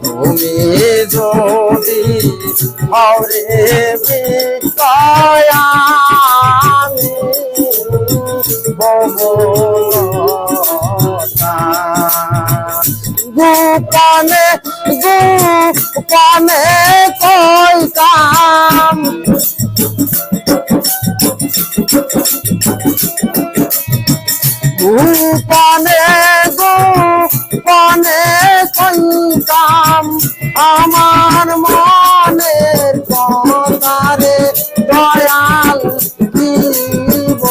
তুমি যদি হরে বিকয় আমি ববলতা গোপনে গোপনে কইতাম গোপনে গোপনে কইতাম আমার মনের কথারে দয়াল দিব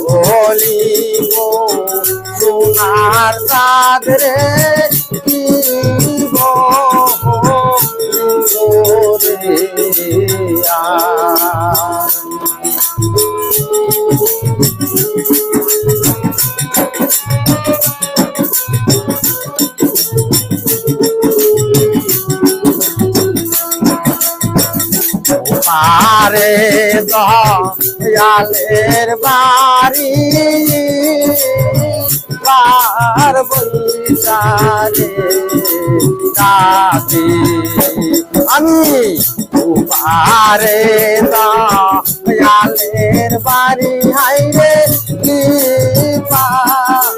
বলিব সোনার চাঁদরে দিব পারে দয়ালের বাড়ি পার বৈশারে ডাকি আমি পারে দয়ালের বাড়ি হাইরে কি পার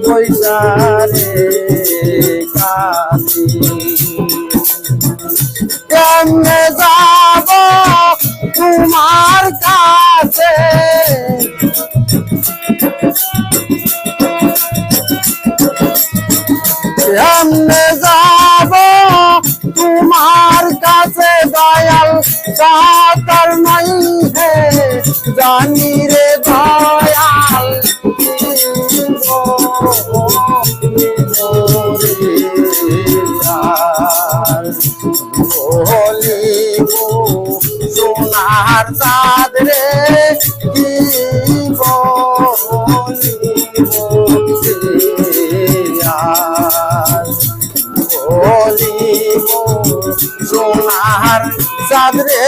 বৈশারে কাশি কেমনে যাব তোমার কাছে কেমনে যাব তোমার কাছে দয়াল কাতর নাই হে জানি রে দয়াল বলিব সোনার চাঁদ রে দিব বলিব সোনার চাঁদ রে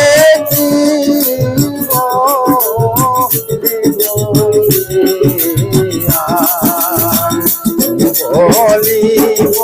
দিব বলিব